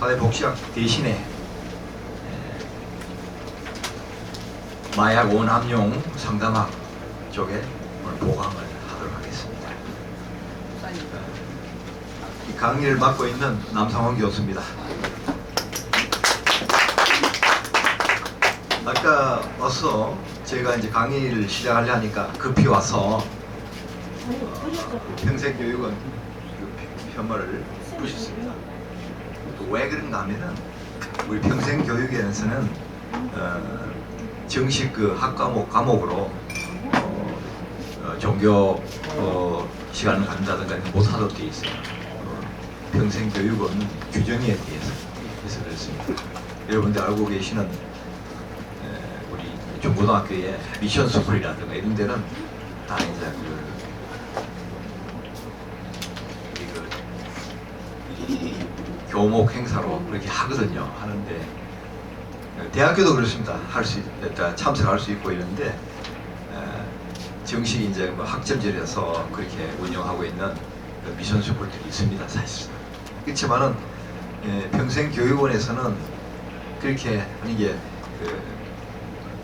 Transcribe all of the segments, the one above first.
사회복지학 대신에 마약 원암용 상담학 쪽에 오늘 보강을 하도록 하겠습니다. 이 강의를 맡고 있는 남상원 교수입니다. 아까 와서 제가 이제 강의를 시작하려 하니까 급히 와서 평생교육은 그 편말을 부셨습니다. 왜 그런가 하면은 우리 평생교육에서는 정식 그 과목으로 종교 시간을 갖는다든가 못하도록 되어 있어요. 평생교육은 규정에 대해서 그래서 그렇습니다. 여러분들 알고 계시는 우리 중고등학교의 미션 스쿨이라든가 이런 데는 다 이제 이 교목 행사로 그렇게 하거든요. 하는데 대학교도 그렇습니다. 할 수 있다 참석할 수 있고 이런데 정식 이제 뭐 학점제에서 그렇게 운영하고 있는 그 미션 스쿨들이 있습니다. 사실상 그렇지만은 평생교육원에서는 그렇게 하는 게 그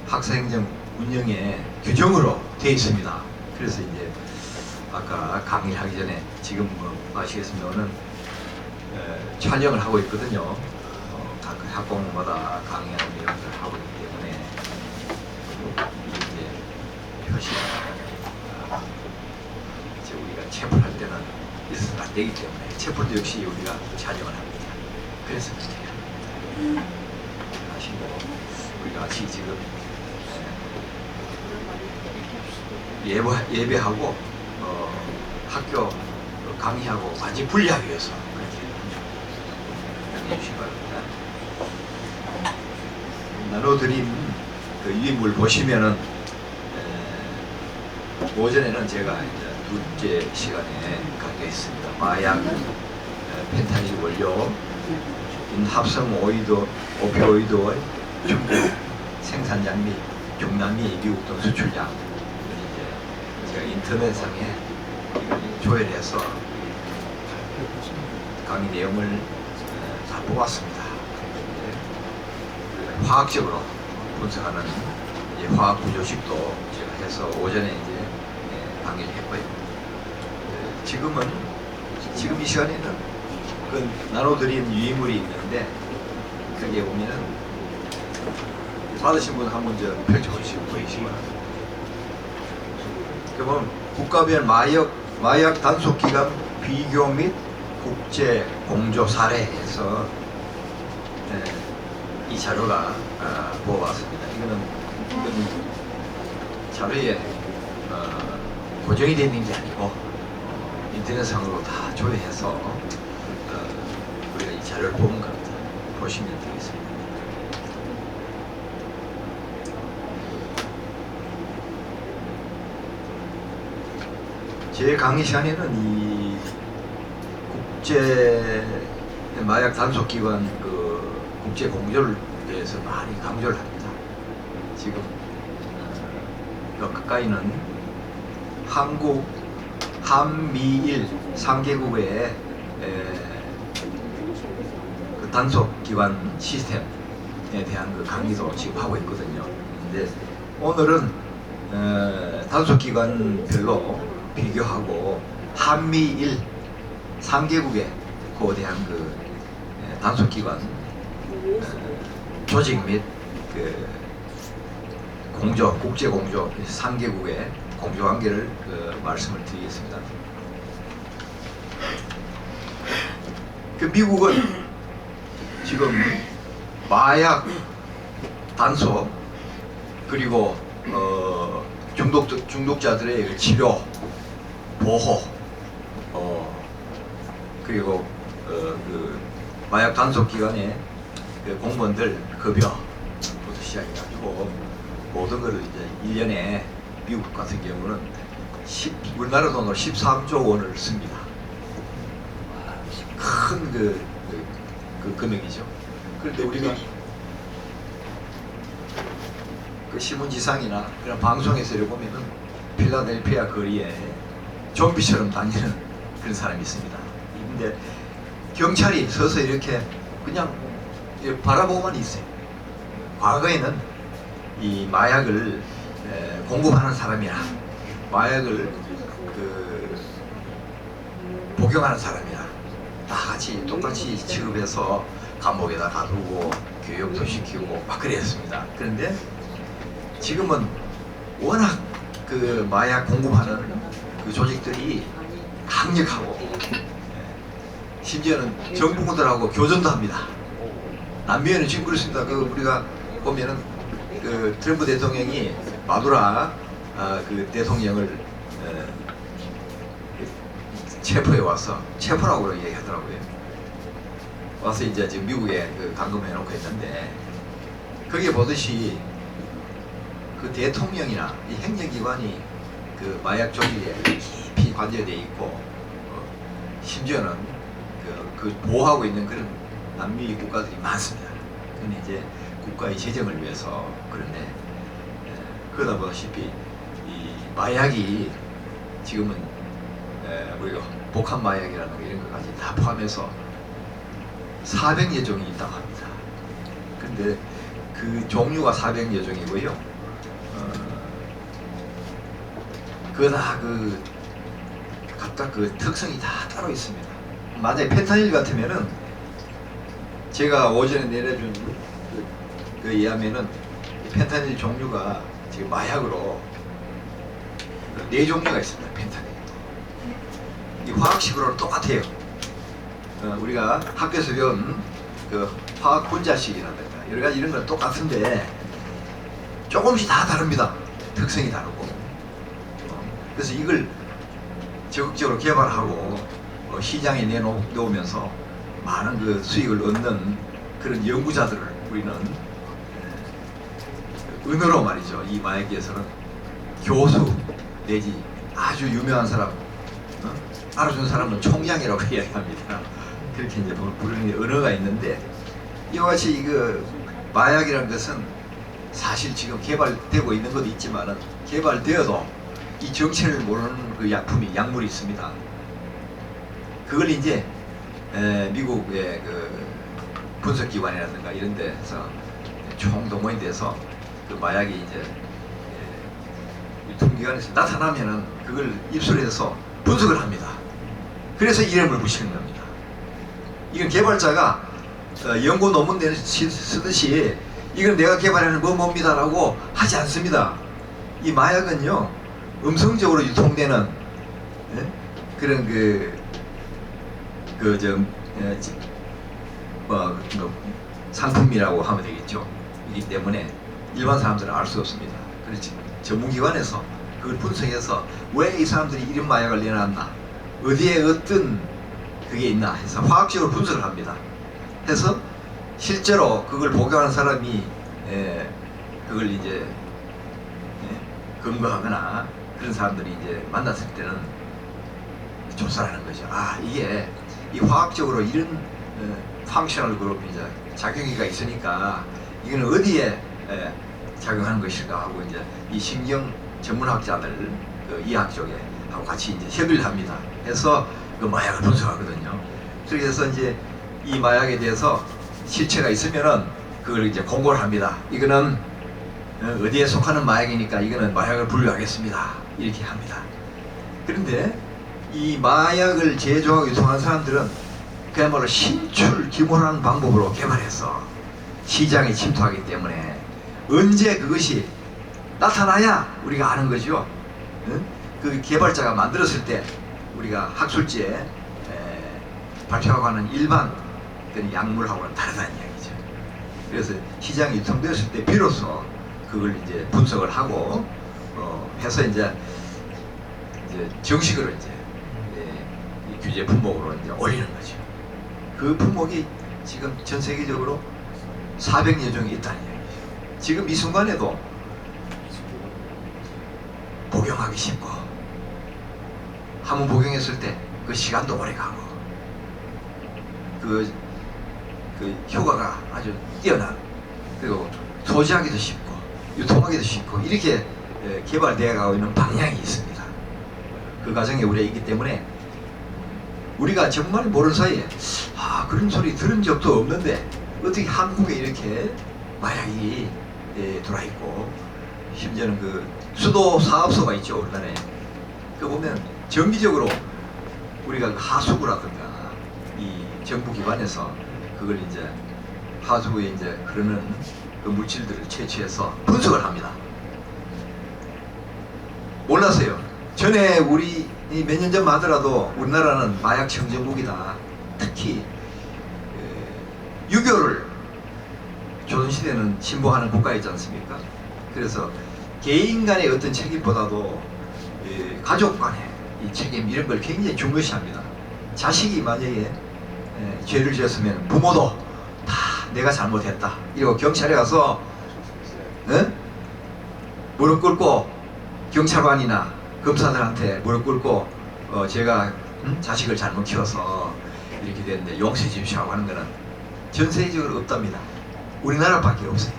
학사행정 운영의 규정으로 되어 있습니다. 그래서 이제 아까 강의하기 전에 지금 뭐 아시겠습니다는 촬영을 하고 있거든요. 각 학과마다 강의하는 내용들을 하고 있기 때문에 이제 표시 이제 우리가 체포할 때는 있어서는 안 되기 때문에 체포도 역시 우리가 촬영을 합니다. 그래서 그렇게 하시고 우리가 같이 지금 예배하고 학교 강의하고 완전히 분리하기 위해서 그렇게 해주시기 바랍니다. 나눠드린 그 유인물 보시면은 오전에는 제가 이제 둘째 시간에 강의했습니다. 마약, 펜타닐 원료, 합성 오피오이드의 중국 생산량 및 중남 미, 미국 등 수출량 이제 제가 인터넷상에 조회해서 강의 내용을 다 뽑았습니다. 화학적으로 분석하는 이제 화학 구조식도 제가 해서 오전에 이제 강의를 했고요. 지금 이 시간에는 그 나눠드린 유인물이 있는데 거기에 보면은 받으신 분 한번 좀 펼쳐보시고 보이시기 바랍니다. 그러면 국가별 마약 단속기간 비교 및 국제 공조 사례에서 이 자료가 뽑아왔습니다. 이거는 자료에 고정이 되어 있는 게 아니고 인터넷상으로 다 조회해서 우리가 이 자료를 뽑은 겁니다. 보시면 되겠습니다. 제 강의 시간에는 이 국제 마약 단속기관 그 국제 공조를 대해서 많이 강조를 합니다. 지금 더 가까이는 한국, 한미일 3개국의 그 단속기관 시스템에 대한 그 강의도 지금 하고 있거든요. 근데 오늘은 단속기관별로 비교하고 한미일 3개국의 거대한 그 단속기관 조직 및 그 공조, 국제 공조 3개국의 공조 관계를 말씀을 드리겠습니다. 그 미국은 지금 마약 단속 그리고 중독자들의 치료, 보호, 그리고 그 마약 단속 기관의 그 공무원들 급여부터 시작해가지고 모든 것을 이제 1년에 미국 같은 경우는 우리나라 돈으로 13조 원을 씁니다. 큰 그 금액이죠. 그런데 우리가 그 신문지상이나 그런 방송에서 이렇게 보면은 필라델피아 거리에 좀비처럼 다니는 그런 사람이 있습니다. 근데 경찰이 서서 이렇게 그냥 바라보고만 있어요. 과거에는 이 마약을 공급하는 사람이나 마약을 복용하는 사람이나 다 같이 똑같이 취급해서 감옥에다 가두고 교육도 시키고 막 그랬습니다. 그런데 지금은 워낙 그 마약 공급하는 그 조직들이 강력하고 심지어는 정부들하고 교전도 합니다. 남미에는 지금 그렇습니다. 우리가 보면은 그 트럼프 대통령이 마두라 그 대통령을 체포해 와서 체포라고 얘기하더라고요. 와서 이제 지금 미국에 감금해 놓고 있는데 거기에 보듯이 그 대통령이나 이 행정기관이 그 마약 조직에 깊이 관여되어 있고 심지어는 그 보호하고 있는 그런 남미 국가들이 많습니다. 근데 이제 국가의 재정을 위해서 그런데 그러다 보다시피 이 마약이 지금은 우리가 복합 마약이라는 거 이런 것까지 다 포함해서 400여 종이 있다고 합니다. 근데 그 종류가 400여 종이고요. 그다 각각 그 특성이 다 따로 있습니다. 만약에 펜타닐 같으면은 제가 오전에 내려준 그 의하면은 펜타닐 종류가 지금 마약으로 4종류가 있습니다. 펜타닐. 이 화학식으로는 똑같아요. 우리가 학교에서 배운 그 화학 분자식이라든가 여러 가지 이런 건 똑같은데 조금씩 다 다릅니다. 특성이 다르고. 그래서 이걸 적극적으로 개발하고 시장에 내놓으면서 많은 그 수익을 얻는 그런 연구자들을 우리는 은어로 말이죠. 이 마약에서는 교수 내지 아주 유명한 사람, 알아준 사람은 총장이라고 이야기합니다. 그렇게 이제 부르는 언어가 있는데 이와 같이 마약이라는 것은 사실 지금 개발되고 있는 것도 있지만은 개발되어도 이 정체를 모르는 그 약물이 있습니다. 그걸 이제 미국의 그 분석기관이라든가 이런 데서 총동원이 돼서 그 마약이 이제 유통기관에서 나타나면은 그걸 입수해서 분석을 합니다. 그래서 이름을 붙이는 겁니다. 이건 개발자가 연구 논문 쓰듯이 이건 내가 개발하는 뭡니다라고 하지 않습니다. 이 마약은요 음성적으로 유통되는 그런 상품이라고 하면 되겠죠. 이기 때문에 일반 사람들은 알 수 없습니다. 그렇지 전문기관에서 그걸 분석해서 왜 이 사람들이 이런 마약을 내놨나, 어디에 어떤 그게 있나 해서 화학적으로 분석을 합니다. 해서 실제로 그걸 복용하는 사람이 그걸 이제 근거하거나 그런 사람들이 이제 만났을 때는 조사를 하는 거죠. 아, 이게 이 화학적으로 이런 펑셔널 그룹 이제 작용기가 있으니까 이거는 어디에 작용하는 것일까 하고 이제 이 신경 전문학자들 그 의학 쪽에 하고 같이 이제 협의를 합니다. 해서 그 마약을 분석하거든요. 그래서 이제 이 마약에 대해서 실체가 있으면은 그걸 이제 공고를 합니다. 이거는 어디에 속하는 마약이니까 이거는 마약을 분류하겠습니다. 이렇게 합니다. 그런데 이 마약을 제조하고 유통하는 사람들은 그야말로 신출귀몰하는 방법으로 개발해서 시장에 침투하기 때문에 언제 그것이 나타나야 우리가 아는 거죠. 그 개발자가 만들었을 때 우리가 학술지에 발표하고 하는 일반 약물하고는 다르다는 이야기죠. 그래서 시장에 유통되었을 때 비로소 그걸 이제 분석을 하고 해서 이제 정식으로 이제 이 규제 품목으로 이제 올리는 거죠. 그 품목이 지금 전 세계적으로 400여 종이 있다는 얘기죠. 지금 이 순간에도 복용하기 쉽고 한번 복용했을 때 그 시간도 오래 가고 그 효과가 아주 뛰어난, 그리고 소지하기도 쉽고 유통하기도 쉽고 이렇게 개발되어 가고 있는 방향이 있습니다. 그 과정에 우리가 있기 때문에 우리가 정말 모르는 사이에 그런 소리 들은 적도 없는데 어떻게 한국에 이렇게 마약이 들어있고 심지어는 그 수도 사업소가 있죠 우리나라에. 그 보면 정기적으로 우리가 그 하수구라든가 이 정부 기관에서 그걸 이제 하수구에 이제 흐르는 그 물질들을 채취해서 분석을 합니다. 몰랐어요. 전에 우리 몇 년 전만 하더라도 우리나라는 마약 청정국이다. 특히 6.25를 조선시대는 신봉하는 국가이지 않습니까? 그래서 개인 간의 어떤 책임보다도 가족 간의 이 책임 이런 걸 굉장히 중요시합니다. 자식이 만약에 죄를 지었으면 부모도 다 내가 잘못했다 이러고 경찰에 가서 무릎 꿇고 경찰관이나 검사들한테 무릎 꿇고 제가 자식을 잘못 키워서 이렇게 됐는데 용서해 주십시오 하는 거는 전 세계적으로 없답니다. 우리나라밖에 없어요.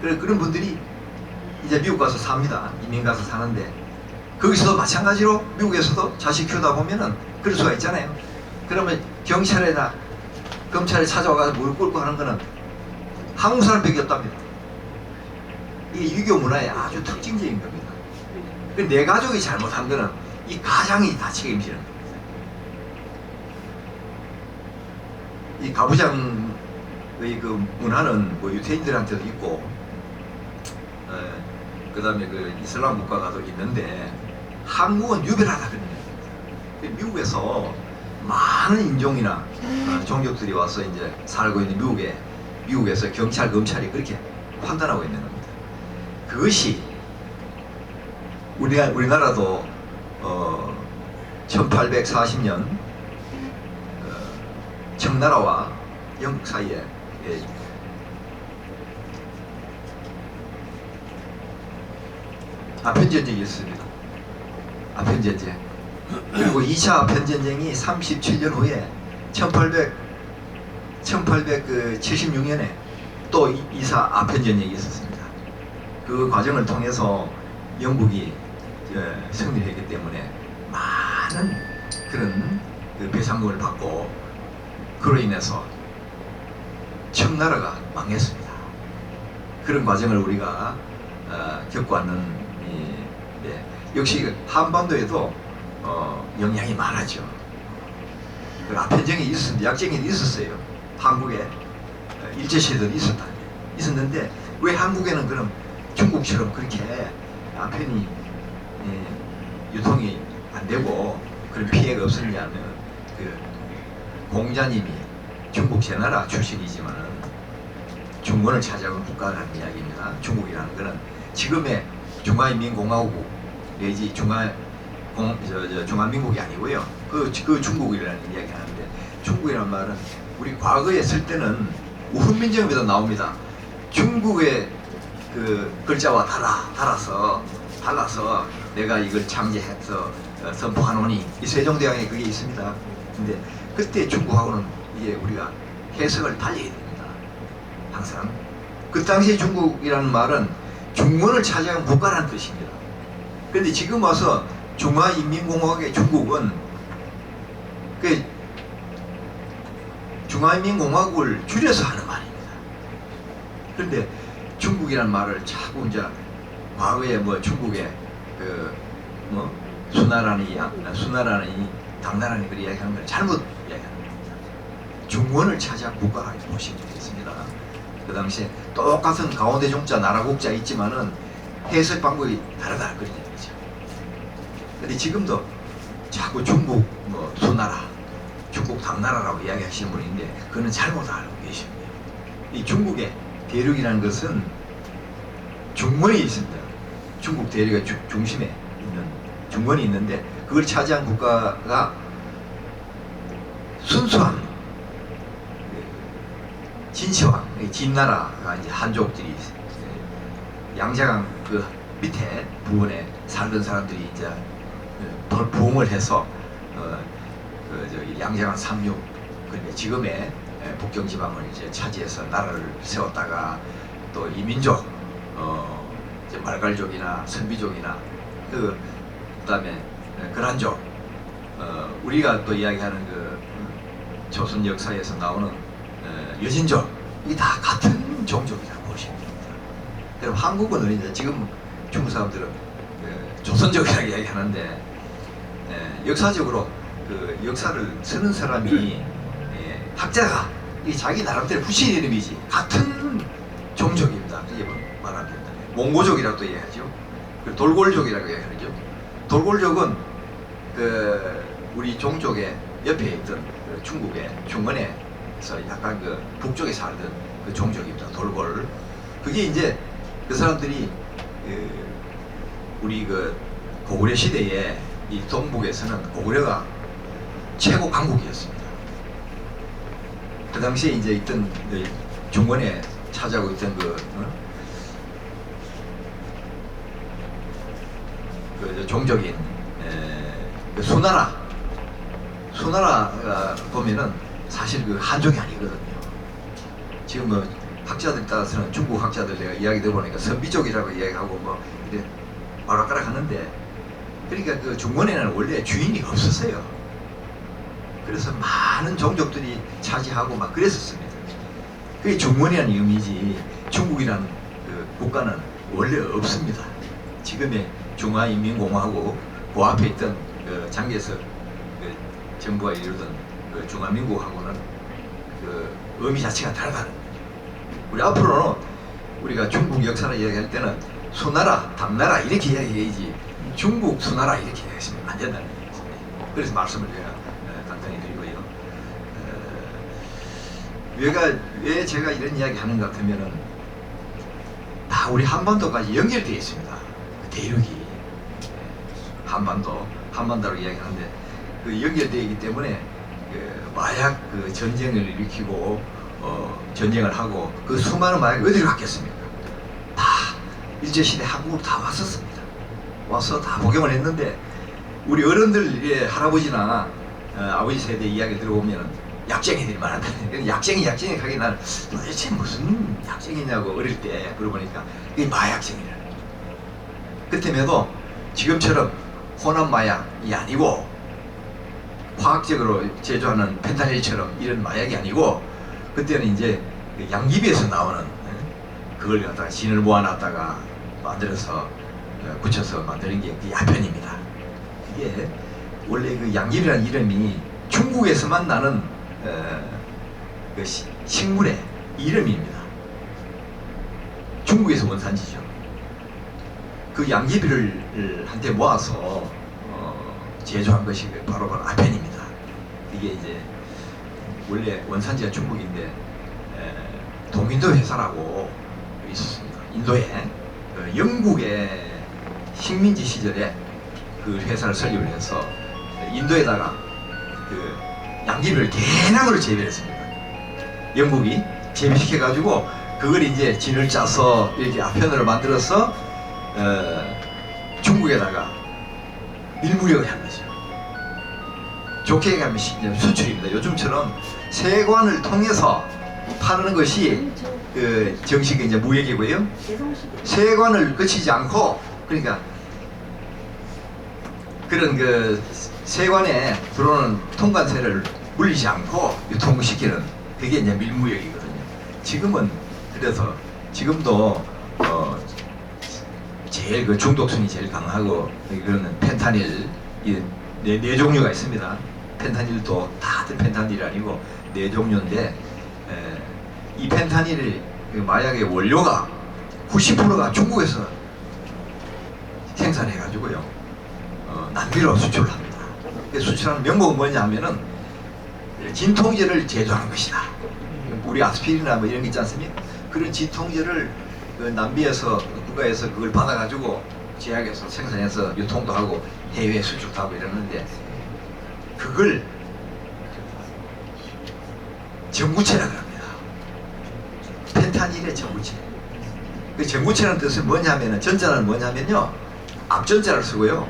그런 분들이 이제 미국 가서 삽니다. 이민 가서 사는데 거기서도 마찬가지로 미국에서도 자식 키우다 보면은 그럴 수가 있잖아요. 그러면 경찰에나 검찰에 찾아와서 무릎 꿇고 하는 거는 한국 사람밖에 없답니다. 이게 유교 문화의 아주 특징적인 겁니다. 내 가족이 잘못한 거는 이 가장이 다 책임지는 겁니다. 이 가부장의 그 문화는 뭐 유태인들한테도 있고, 그 다음에 그 이슬람 국가가도 있는데 한국은 유별하다 그러는 거예요. 미국에서 많은 인종이나 종족들이 와서 이제 살고 있는 미국에서 경찰, 검찰이 그렇게 판단하고 있는 겁니다. 그것이 우리나라도 1840년 청나라와 영국 사이에 아편전쟁이 있습니다. 아편전쟁. 그리고 2차 아편전쟁이 37년 후에 1876년에 또 2차 아편전쟁이 있었습니다. 그 과정을 통해서 영국이 승리를 했기 때문에 많은 그런 그 배상금을 받고 그로 인해서 청나라가 망했습니다. 그런 과정을 우리가 겪어왔는 역시 한반도에도 영향이 많았죠. 그 아편전쟁이 있었는데 약쟁이도 있었어요. 한국에 일제시대도 있었는데 왜 한국에는 그럼 중국처럼 그렇게 아편이 유통이 안 되고 그런 피해가 없었냐면 그 공자님이 중국 제나라 출신이지만 중권을 차지하는 국가라는 이야기입니다. 중국이라는 것은 지금의 중화인민공화국 내지 중화민국이 아니고요. 그 중국이라는 이야기 하는데 중국이라는 말은 우리 과거에 쓸 때는 우훈민정음에도 나옵니다. 중국의 그 글자와 달라서 내가 이걸 창제해서 선포하노니 이 세종대왕에 그게 있습니다. 근데 그때 중국하고는 이게 우리가 해석을 달리 해야 됩니다. 항상 그 당시에 중국이라는 말은 중원을 차지한 국가라는 뜻입니다. 그런데 지금 와서 중화인민공화국의 중국은 그 중화인민공화국을 줄여서 하는 말입니다. 그런데 중국이라는 말을 자꾸 이제 과거에 뭐 중국에 그 뭐 수나라니 당나라니 그렇게 이야기하는 걸 잘못 이야기하는 겁니다. 중원을 차지한 국가라고 보시면 되겠습니다. 그 당시에 똑같은 가운데 종자 나라국자 있지만은 해석 방법이 다르다 그런 얘기죠. 근데 지금도 자꾸 중국 뭐 수나라, 중국 당나라라고 이야기하시는 분인데 그거는 잘못 알고 계십니다. 이 중국의 대륙이라는 것은 중원이 있습니다. 중국 대륙의 중심에 있는 중원이 있는데 그걸 차지한 국가가 순수한 진시황, 진나라가 이제 한족들이 양자강 그 밑에 부분에 살던 사람들이 이제 부흥을 해서 양자강 상륙 그러니까 지금의 북경 지방을 이제 차지해서 나라를 세웠다가 또 이민족 이제 말갈족이나 선비족이나 그다음에 거란족 우리가 또 이야기하는 그 조선 역사에서 나오는 여진족 이 다 같은 종족이라고 보시면 됩니다. 그럼 한국은 이제 지금 중국 사람들은 조선족이라고 이야기하는데 역사적으로 그 역사를 쓰는 사람이 학자가 이 자기 나름대로 붙인 이름이지 같은 종족입니다. 이게 말하면 됩니다. 몽고족이라고 이야기하죠. 돌골족이라고 이야기하죠. 돌골족은 그 우리 종족의 옆에 있던 그 중국의 중원에서 약간 그 북쪽에 살던 그 종족입니다. 돌골. 그게 이제 그 사람들이 우리 그 고구려 시대에 이 동북에서는 고구려가 최고 강국이었습니다. 그 당시에 이제 있던 그 중원에 차지하고 있던 그 종족인 그 수나라가 보면은 사실 그 한족이 아니거든요. 지금 뭐 학자들 따라서는 중국 학자들 내가 이야기 들어보니까 선비족이라고 이야기하고 뭐 이래 바락가락 하는데 그러니까 그 중원에는 원래 주인이 없었어요. 그래서 많은 종족들이 차지하고 막 그랬었습니다. 그게 중원이라는 의미지 중국이라는 그 국가는 원래 없습니다. 지금의 중화인민공화국 그 앞에 있던 그 장개석 그 정부가 이루던 그 중화민국하고는 그 의미 자체가 다르다는 거죠. 우리 앞으로는 우리가 중국 역사를 이야기할 때는 수나라, 당나라 이렇게 이야기해야지 중국 수나라 이렇게 이야기하시면 안 된다는 얘기죠. 그래서 말씀을 제가 간단히 드리고요. 왜 제가 이런 이야기 하는가 하면은 다 우리 한반도까지 연결되어 있습니다. 그 대륙이 한반도로 이야기하는데 그 연결되어 있기 때문에 그 마약 그 전쟁을 일으키고 전쟁을 하고 그 수많은 마약이 어디로 갔겠습니까? 다 일제시대 한국으로 다 왔었습니다. 와서 다 복용을 했는데 우리 어른들의 할아버지나 아버지 세대 이야기 들어보면 약쟁이들이 많았다는 약쟁이 하긴 난 도대체 무슨 약쟁이냐고 어릴 때 물어보니까 이게 마약쟁이라. 그때에도 지금처럼 혼합 마약이 아니고 과학적으로 제조하는 펜타닐처럼 이런 마약이 아니고 그때는 이제 양귀비에서 나오는 그걸 갖다가 진을 모아놨다가 만들어서 붙여서 만드는 게 그 야편입니다. 그게 원래 그 양귀비라는 이름이 중국에서만 나는 그 식물의 이름입니다. 중국에서 원산지죠. 그 양귀비를 한테 모아서 제조한 것이 바로 아펜입니다. 이게 이제 원래 원산지가 중국인데 동인도 회사라고 있었습니다. 인도에 영국의 식민지 시절에 그 회사를 설립을 해서 인도에다가 그 양귀비를 대량으로 재배했습니다. 영국이 재배시켜가지고 그걸 이제 진을 짜서 이렇게 아편으로 만들어서 중국에다가 밀무역을 한 거죠. 좋게 가면 수출입니다. 요즘처럼 세관을 통해서 파는 것이 그 정식 이제 무역이고요. 세관을 거치지 않고 그러니까 그런 그 세관에 들어오는 통관세를 물리지 않고 유통시키는 그게 이제 밀무역이거든요. 지금은 그래서 지금도 제일 그 중독성이 제일 강하고 이거는 펜타닐 네 종류가 있습니다. 펜타닐도 다들 펜타닐이 아니고 네 종류인데 이 펜타닐 마약의 원료가 90%가 중국에서 생산해가지고요 남미로 수출을 합니다. 수출하는 명목은 뭐냐 하면은 진통제를 제조하는 것이다. 우리 아스피린이나 뭐 이런 게 있지 않습니까? 그런 진통제를 그 남미에서 국가에서 그걸 받아가지고 제약에서 생산해서 유통도 하고 해외 수출도 하고 이러는데 그걸 전구체라고 합니다. 펜타닐의 전구체. 그 전구체라는 뜻은 뭐냐면은 전자는 뭐냐면요 앞전자를 쓰고요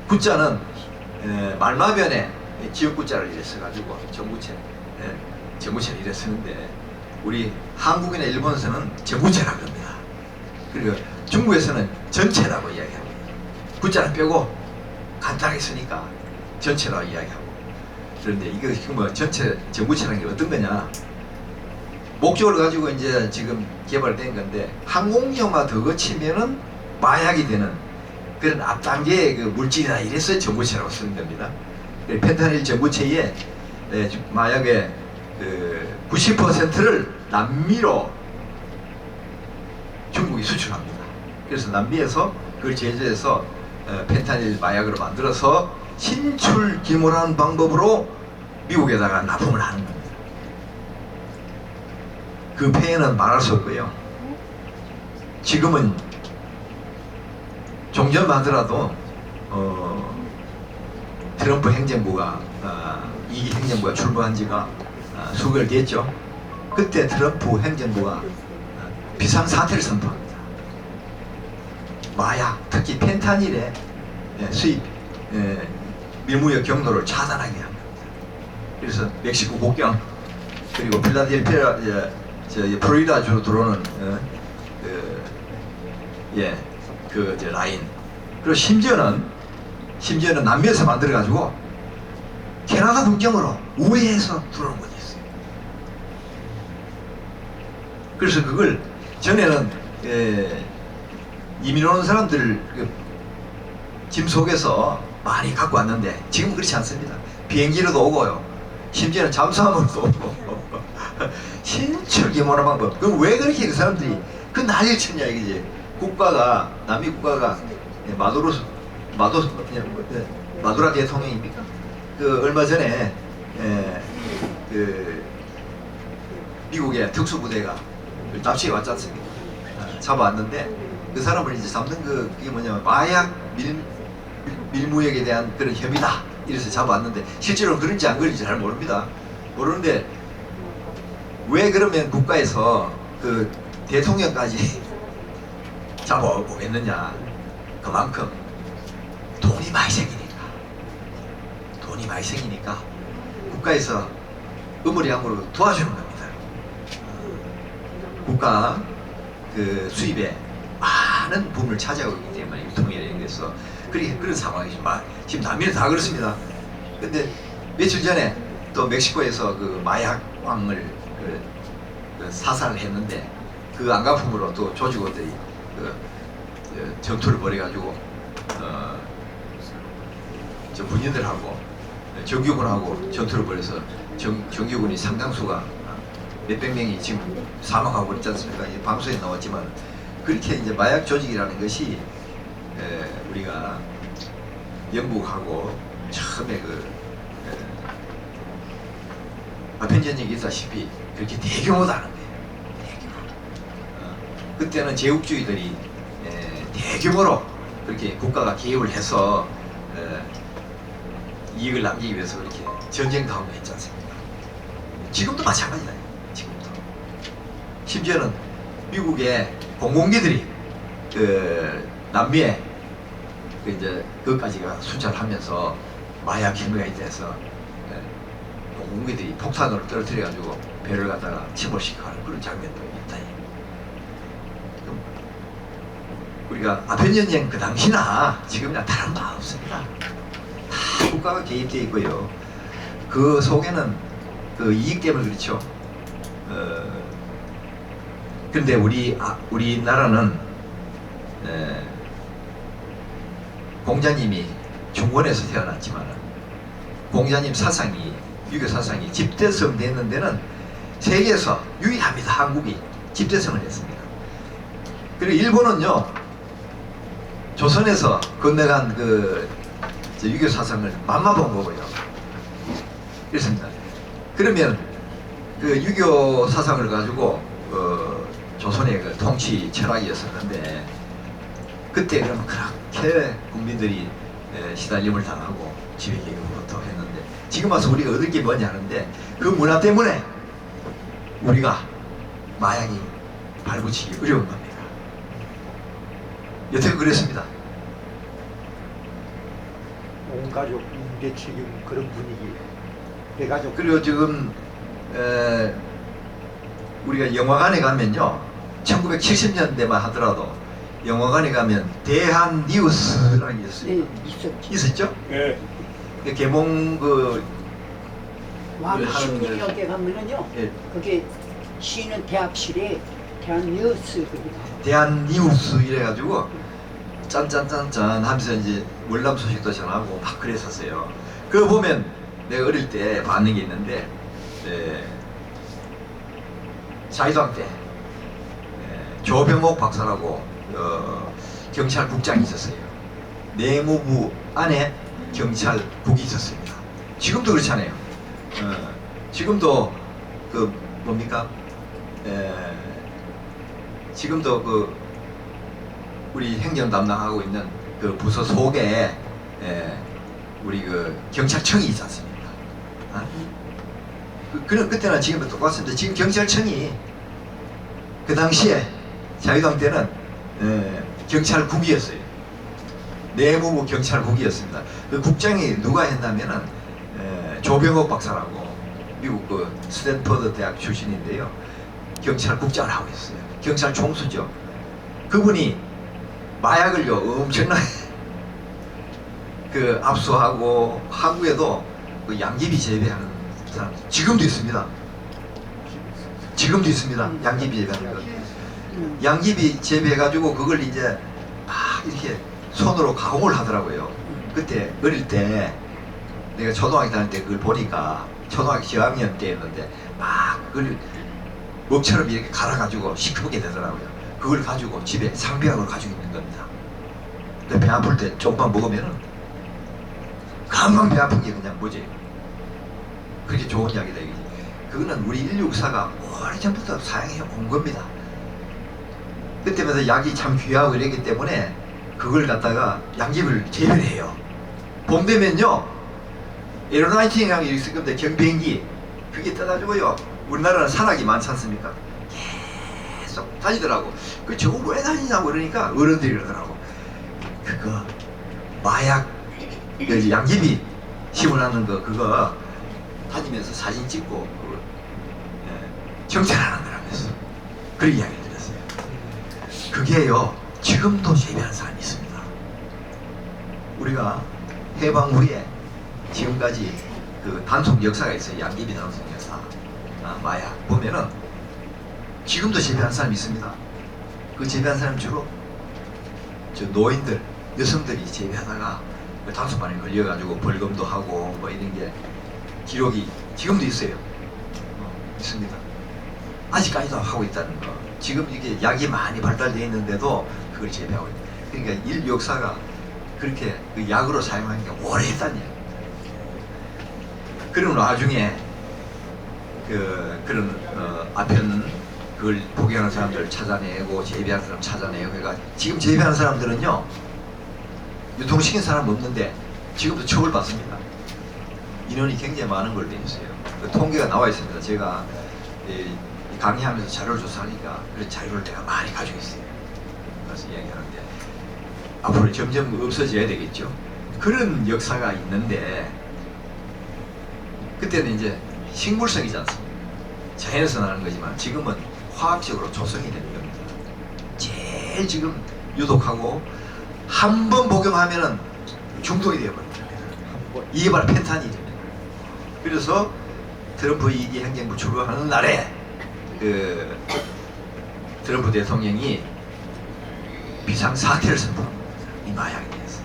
구자는 말마변에 지역구자를 이래 써가지고 전구체 전구체를 이래 쓰는데 우리 한국이나 일본에서는 전구체라고 합니다. 그리고 중국에서는 전체라고 이야기합니다. 구자를 빼고 간단하게 쓰니까 전체라 이야기하고. 그런데 이거 뭐 전체 정부체라는 게 어떤 거냐? 목적을 가지고 이제 지금 개발된 건데 항공영화 더 거치면은 마약이 되는 그런 앞단계의 그 물질이다 이래서 정부체라고 쓰는 겁니다. 펜타닐 정부체에 마약의 그 90%를 남미로 중국이 수출합니다. 그래서 남미에서 그걸 제조해서 펜타닐 마약으로 만들어서 신출 기모라는 방법으로 미국에다가 납품을 하는 겁니다. 그 폐해는 말할 수 없고요. 지금은 종전만 하더라도 트럼프 행정부가 이 행정부가 출범한 지가 수개월 됐죠. 그때 트럼프 행정부가 비상사태를 선포합니다. 마약, 특히 펜타닐의 수입, 밀무역 경로를 차단하게 합니다. 그래서 멕시코 국경 그리고 필라델피아, 플로리다주로 들어오는 라인, 그리고 심지어는 남미에서 만들어가지고 캐나다 국경으로 우회해서 들어오는 것이 있어요. 그래서 그걸 전에는 이민 오는 사람들 짐 속에서 많이 갖고 왔는데 지금은 그렇지 않습니다. 비행기로도 오고요. 심지어는 잠수함으로도 오고 신출기모나 방법. 그럼 왜 그렇게 그 사람들이 그 난리를 쳤냐 이거지. 국가가 남미 국가가 마두라 대통령입니까? 그 얼마 전에 그 미국의 특수부대가 납치해 왔지 않습니까? 잡아왔는데 그 사람을 이제 잡는 그게 뭐냐면 마약 밀무역에 대한 그런 혐의다 이래서 잡아왔는데 실제로 그런지 안 그런지 잘 모릅니다. 모르는데 왜 그러면 국가에서 그 대통령까지 잡아오겠느냐. 그만큼 돈이 많이 생기니까 국가에서 의무량으로 도와주는 겁니다. 국가 그 수입에 많은 부분을 차지하고 있기 때문에 유통에 대해서 그런 상황이죠. 지금 남미는 다 그렇습니다. 근데 며칠 전에 또 멕시코에서 그 마약왕을 사살을 했는데 그 안가품으로 또 조직원들이 전투를 벌여가지고 저 군인들하고 정규군하고 전투를 벌여서 정규군이 상당수가 몇백 명이 지금 사망하고 있지 않습니까? 방송에 나왔지만 그렇게 이제 마약 조직이라는 것이 우리가 영국하고 처음에 아펜전쟁이 있다시피 그렇게 대규모다는 거예요. 그때는 제국주의들이 대규모로 그렇게 국가가 개입을 해서 이익을 남기기 위해서 그렇게 전쟁 다음에 했지 않습니까? 지금도 마찬가지다. 지금도 심지어는 미국의 공공기들이 남미에 이제 그것까지가 순찰하면서 마약 혐의가 있대서 공공기들이 폭탄으로 떨어뜨려가지고 배를 갖다가 침몰시켜가는 그런 장면도 있다. 우리가 아펜전쟁 그 당시나 지금이나 다른 바 없습니다. 다 국가가 개입되어 있고요. 그 속에는 그 이익 때문에 그렇죠. 근데 우리나라는 공자님이 중원에서 태어났지만 공자님 사상이 유교 사상이 집대성 되는 데는 세계에서 유일합니다. 한국이 집대성을 했습니다. 그리고 일본은요 조선에서 건너간 그 유교 사상을 만마본 거고요. 그렇습니다. 그러면 그 유교 사상을 가지고 조선의 그 통치 철학이었었는데 그때 그러면 그렇게 국민들이 시달림을 당하고 지배계급으로부터 했는데 지금 와서 우리가 얻을 게 뭐냐 하는데 그 문화 때문에 우리가 마약이 발붙이기 어려운 겁니다. 여태껏 그랬습니다. 온 가족 임대 책임 그런 분위기 대가족. 그리고 지금 우리가 영화관에 가면요 1970년대만 하더라도 영화관에 가면 대한 뉴스라는 게 있어요. 네, 있었죠. 있었죠? 네. 개몽 왕십리 역에 가면은요. 예, 그게 쉬는 대합실에 대한뉴스 거기 나와. 대한뉴스 이래가지고 짠짠짠짠 하면서 이제 월남 소식도 전하고 막 그랬었어요. 그거 보면 내가 어릴 때 봤는 게 있는데 자유당 때 조병옥 박사라고 경찰국장이 있었어요. 내무부 안에 경찰국이 있었습니다. 지금도 그렇잖아요. 지금도 그 뭡니까? 지금도 그 우리 행정 담당하고 있는 그 부서 속에 우리 그 경찰청이 있지 않습니까? 그때나 지금도 똑같습니다. 지금 경찰청이 그 당시에 자유당 때는 경찰국이었어요. 내무부 경찰국이었습니다. 그 국장이 누가 했냐면은 조병옥 박사라고 미국 그 스탠퍼드 대학 출신인데요. 경찰국장을 하고 있어요. 경찰 총수죠. 그분이 마약을요 엄청나게 그 압수하고 한국에도 그 양귀비 재배하는 사람 지금도 있습니다. 지금도 있습니다. 양귀비 재배하는 거. 양귀비 재배해가지고 그걸 이제 막 이렇게 손으로 가공을 하더라고요. 그때 어릴 때 내가 초등학교 다닐 때 그걸 보니까 초등학교 저학년 때였는데 막 그걸 먹처럼 이렇게 갈아가지고 시커멓게 되더라고요. 그걸 가지고 집에 상비약을 가지고 있는 겁니다. 근데 배 아플 때 조금만 먹으면은 금방 배 아픈 게 그냥 뭐지? 그렇게 좋은 약이다 이거지. 그거는 우리 인류 역사가 오래전부터 사용해 온 겁니다. 그때마다 약이 참 귀하고 이랬기 때문에 그걸 갖다가 양귀비를 재배를 해요. 봄 되면요 에어라이팅이라는 게 있을 건데 경비행기 그게 떠가지고요 우리나라는 산악이 많지 않습니까? 계속 다니더라고. 그 저거 왜 다니냐고 그러니까 어른들이 그러더라고. 그거 마약 그 양귀비 심어놨는 거 그거 다니면서 사진 찍고 정찰하는 거라면서 그런 이야기를 들었어요. 그게요 지금도 재배하는 사람이 있습니다. 우리가 해방 후에 지금까지 그 단속 역사가 있어요. 양귀비 단속 역사. 마약 보면은 지금도 재배하는 사람이 있습니다. 그 재배하는 사람 주로 저 노인들, 여성들이 재배하다가 그 단속반에 걸려가지고 벌금도 하고 뭐 이런 게 기록이 지금도 있어요. 있습니다. 아직까지도 하고 있다는 거. 지금 이게 약이 많이 발달되어 있는데도 그걸 재배하고 있다. 그러니까 인류 역사가 그렇게 그 약으로 사용하는 게 오래됐다는 얘기예요. 그런 와중에 그런 아편 그걸 포기하는 사람들 찾아내고 재배하는 사람 찾아내고 그러니까 지금 재배하는 사람들은요 유통시킨 사람 없는데 지금도 처벌받습니다. 인원이 굉장히 많은 걸로 되어 있어요. 그 통계가 나와 있습니다. 제가 강의하면서 자료를 조사하니까 그런 자료를 내가 많이 가지고 있어요. 그래서 이야기하는데 앞으로 점점 없어져야 되겠죠. 그런 역사가 있는데 그때는 이제 식물성이지 않습니까? 자연에서 나는 거지만 지금은 화학적으로 조성이 되는 겁니다. 제일 지금 유독하고 한 번 복용하면은 중독이 되어버립니다. 이게 바로 펜타닐입니다. 그래서 트럼프 2기 행정부 출범하는 날에 그 트럼프 대통령이 비상사태를 선포합니다. 이 마약에 대해서.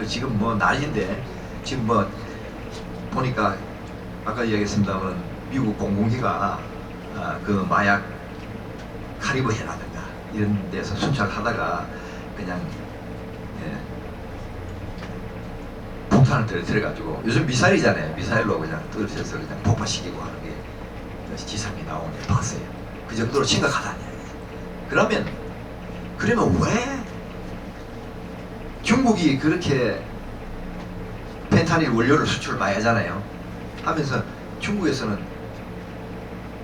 지금 뭐 난리인데 지금 뭐 보니까 아까 이야기했습니다만 미국 공공기가 그 마약 카리브해라든가 이런 데서 순찰하다가 그냥 폭탄을 들어가지고 요즘 미사일이잖아요. 미사일로 그냥 떨어져서 그냥 폭파시키고 하는 게 지상에 나오는 게 봤어요. 그 정도로 심각하다는 이야기예요. 그러면 왜 중국이 그렇게 펜타닐 원료를 수출을 많이 하잖아요. 하면서 중국에서는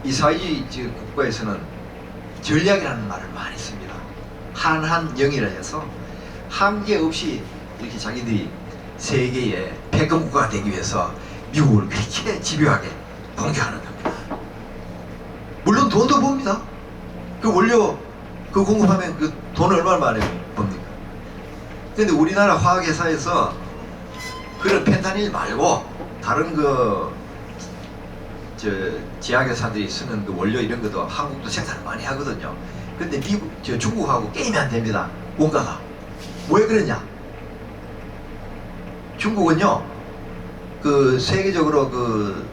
이사회주의 지금 국가에서는 전략이라는 말을 많이 씁니다. 한한영이라 해서 한계 없이 이렇게 자기들이 세계의 패권 국가가 되기 위해서 미국을 그렇게 집요하게 공격하는 겁니다. 물론 돈도 봅니다. 그 원료 그 공급하면 그 돈 얼마나 많이 봅니까? 근데 우리나라 화학회사에서 그런 펜타닐 말고 다른 제약회사들이 쓰는 그 원료 이런 것도 한국도 생산을 많이 하거든요. 근데 중국하고 게임이 안 됩니다. 원가가. 왜 그러냐? 중국은요, 그 세계적으로 그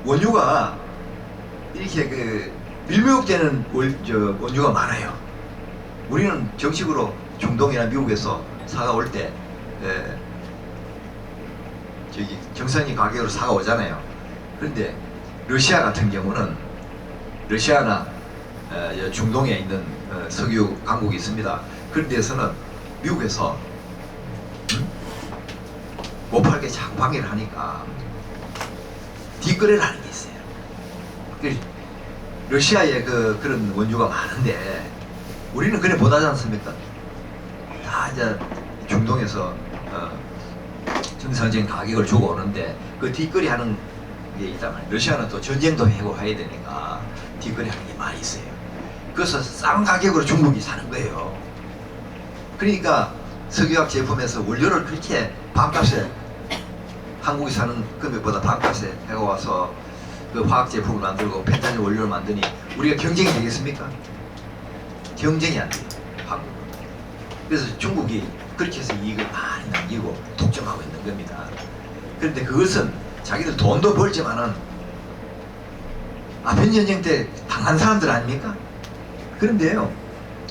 원유가 이렇게 그 밀매혹되는 원유가 많아요. 우리는 정식으로 중동이나 미국에서 사가 올 때 저기 정상인 가격으로 사가 오잖아요. 그런데 러시아 같은 경우는 러시아나 중동에 있는 석유 강국이 있습니다. 그런 데서는 미국에서 못 팔게 자꾸 방해를 하니까 뒷거래를 하는 게 있어요. 러시아에 그런 원유가 많은데 우리는 그래 못하지 않습니까? 다 이제 중동에서 정상적인 가격을 주고 오는데 그 뒷거래 하는 게 있단 말이에요. 러시아는 또 전쟁도 해고해야 되니까 뒷거래 하는 게 많이 있어요. 그래서 싼 가격으로 중국이 사는 거예요. 그러니까 석유화학 제품에서 원료를 그렇게 반값에 한국이 사는 금액보다 반값에 해와서 그 화학 제품을 만들고 펜타닐 원료를 만드니 우리가 경쟁이 되겠습니까? 경쟁이 안 돼요. 한국. 그래서 중국이 그렇게 해서 이익을 많이 남기고 독점하고 있는 겁니다. 그런데 그것은 자기들 돈도 벌지만은 아편 전쟁 때 당한 사람들 아닙니까? 그런데요,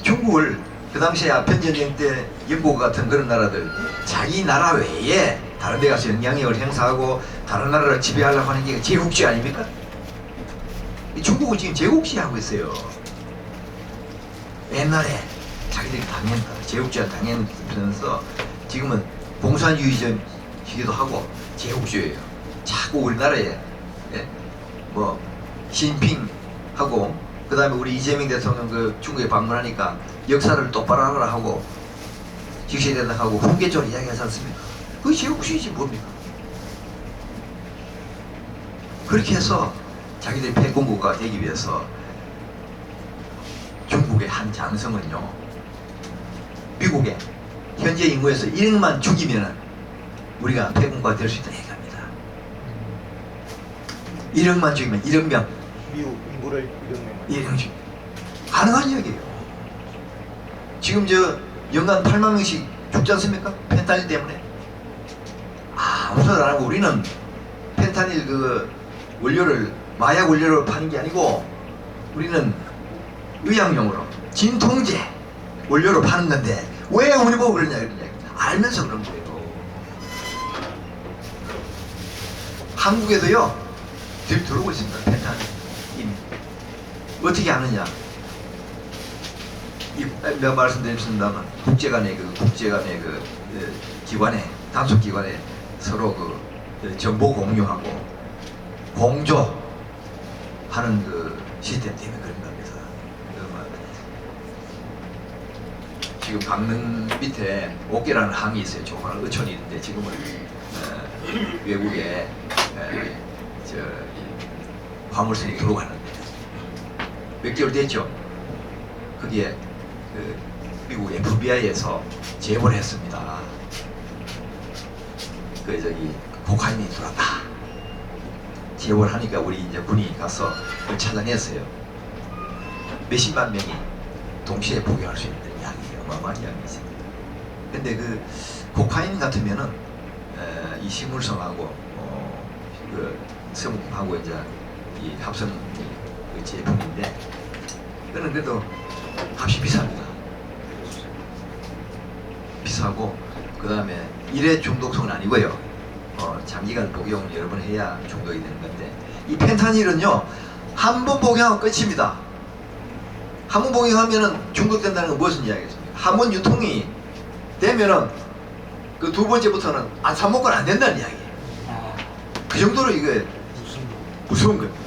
중국을 그 당시에 아편 전쟁 때 영국 같은 그런 나라들 자기 나라 외에 다른 데 가서 영향력을 행사하고 다른 나라를 지배하려고 하는 게 제국주의 아닙니까? 중국은 지금 제국주의 하고 있어요. 옛날에 자기들이 제국주의 당연하면서 지금은 공산주의적이기도 하고 제국주의예요. 자꾸 우리나라에 시진핑하고 그 다음에 우리 이재명 대통령 그 중국에 방문하니까 역사를 똑바로 하라 하고 직시해야 된다 하고 훈계적으로 이야기하지 않습니까? 그게 제국주의지 뭡니까? 그렇게 해서 자기들이 패권국가가 되기 위해서 중국의 한 장성은요, 미국의 현재 인구에서 1억만 죽이면 우리가 패권국가가 될 수 있다 얘기합니다. 1억만 죽이면 1억 명, 미국 인구를 1억 죽 가능한 이야기예요. 지금 연간 8만 명씩 죽지 않습니까? 펜타닐 때문에. 아무 소리 안 하고 우리는 펜타닐 원료를 마약 원료를 파는 게 아니고 우리는 의약용으로 진통제 원료로 파는 건데 왜 우리 보고 그러냐 알면서 그런 거예요. 한국에도요 들어오고 있습니다. 펜타닐 이미. 어떻게 하느냐? 내가 말씀드렸습니다만 국제간의 기관에 단속 기관에 서로 정보 공유하고 공조하는 시스템 때문에 그런 겁니다. 지금 강릉 밑에 옥계라는 항이 있어요. 조그마한 어촌이 있는데 지금은 외국에 화물선이 들어가는데 몇 개월 됐죠. 거기에 미국 FBI에서 제보를 했습니다. 코카인이 들어왔다. 제보를 하니까 우리 이제 군이 가서 그걸 찾아냈어요. 몇십만 명이 동시에 복용할 수 있는 약이에요. 어마어마한 약이죠. 근데 코카인 같으면은 이 식물성하고 성하고 이제 이 합성 제품인데 그는 그래도 값이 비쌉니다. 비싸고 그 다음에 일회 중독성은 아니고요. 장기간 복용을 여러 번 해야 중독이 되는 건데 이 펜타닐은요 한 번 복용하면 끝입니다. 한 번 복용하면은 중독된다는 건 무슨 이야기겠습니까? 한 번 유통이 되면은 그 두 번째부터는 안 사 먹고는 안 된다는 이야기예요. 그 정도로 이게 무서운 겁니다.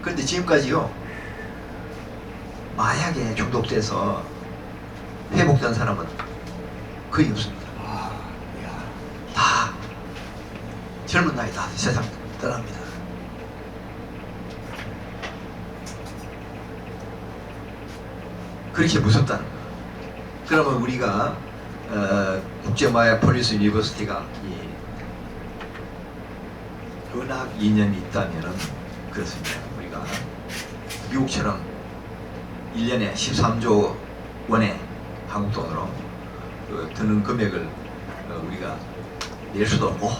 그런데 지금까지요 마약에 중독돼서 회복된 사람은 거의 없습니다. 다 젊은 나이 다 세상 떠납니다. 그렇게 무섭다는 거예요. 그러면 우리가 국제마약 폴리스 유니버시티가 이 은학 이념이 있다면은 그렇습니다. 우리가 미국처럼 1년에 13조 원의 한국 돈으로 드는 금액을 우리가 낼 수도 없고,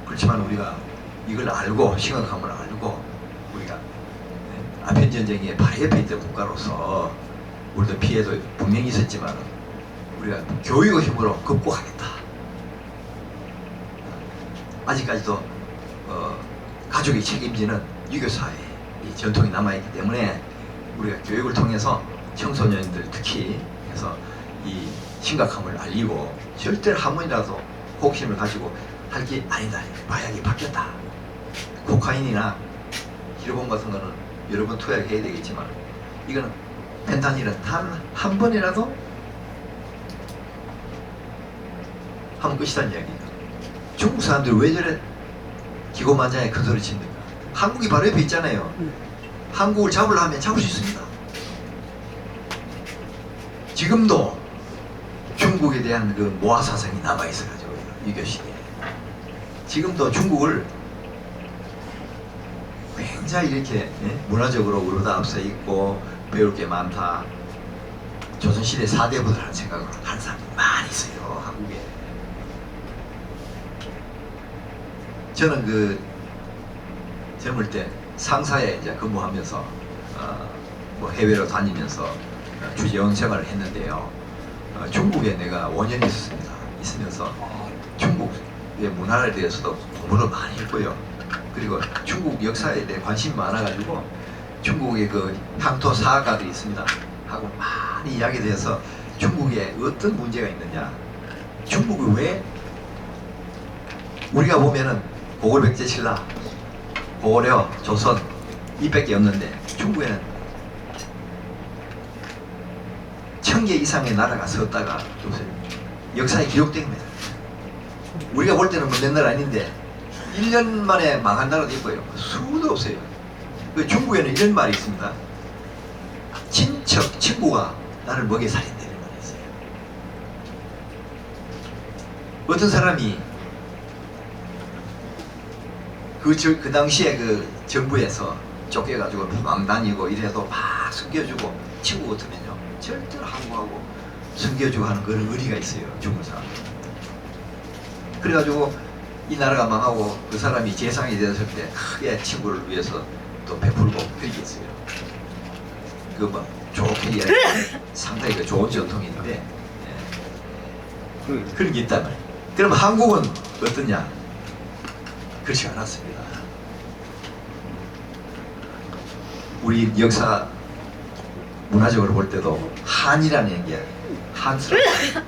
그렇지만 우리가 이걸 알고 심각함을 알고 우리가 아편 전쟁에 바로 옆에 있던 국가로서 우리도 피해도 분명히 있었지만 우리가 교육의 힘으로 극복하겠다. 아직까지도 가족이 책임지는 유교사의 이 전통이 남아있기 때문에 우리가 교육을 통해서 청소년들 특히 해서 이 심각함을 알리고 절대 한 번이라도 호기심을 가지고 할 게 아니다. 마약이 바뀌었다. 코카인이나 히로본 같은 거는 여러 번 투약해야 되겠지만 이거는 펜타닐은 단 한 번이라도 하면 끝이라는 이야기입니다. 중국 사람들이 왜 저래 기고만장에 큰 소리 칩니까? 한국이 바로 옆에 있잖아요. 한국을 잡으려 하면 잡을 수 있습니다. 지금도 중국에 대한 그 모아 사상이 남아 있어가지고 유교 시대에 지금도 중국을 굉장히 이렇게 문화적으로 우리보다 앞서 있고 배울 게 많다. 조선시대 4대부들 하는 생각으로 하는 사람이 많이 있어요. 한국에. 저는 그 젊을 때 상사에 이제 근무하면서 뭐 해외로 다니면서 주재원 생활을 했는데요. 중국에 내가 5년 있었습니다. 있으면서 중국의 문화에 대해서도 공부를 많이 했고요. 그리고 중국 역사에 대해 관심이 많아가지고 중국의 그 향토 사학가들이 있습니다. 하고 많이 이야기돼서 중국에 어떤 문제가 있느냐, 중국이 왜 우리가 보면은 고구려 백제 신라, 고구려, 조선 이밖에 없는데 중국에는 1000개 이상의 나라가 섰다가 요새 역사에 기록된 겁니다. 우리가 볼 때는 뭐 몇 나라 아닌데 1년 만에 망한 나라도 있고요. 수도 없어요. 그 중국에는 이런 말이 있습니다. 친척, 친구가 나를 먹여 살린다는 말이 있어요. 어떤 사람이 그 당시에 그 정부에서 쫓겨가지고 도망 다니고 이래도 막 숨겨주고 친구 같으면요 절대로 항구하고 숨겨주고 하는 그런 의리가 있어요. 중국 사람. 그래가지고 이 나라가 망하고 그 사람이 재상이 되었을 때 크게 친구를 위해서 또 베풀고 그게 있어요. 그 뭐 좋게 이야기 상당히 그 좋은 전통인데 그런 게 있단 말이에요. 그럼 한국은 어떠냐? 그렇지 않았습니다. 우리 역사 문화적으로 볼 때도 한이라는 게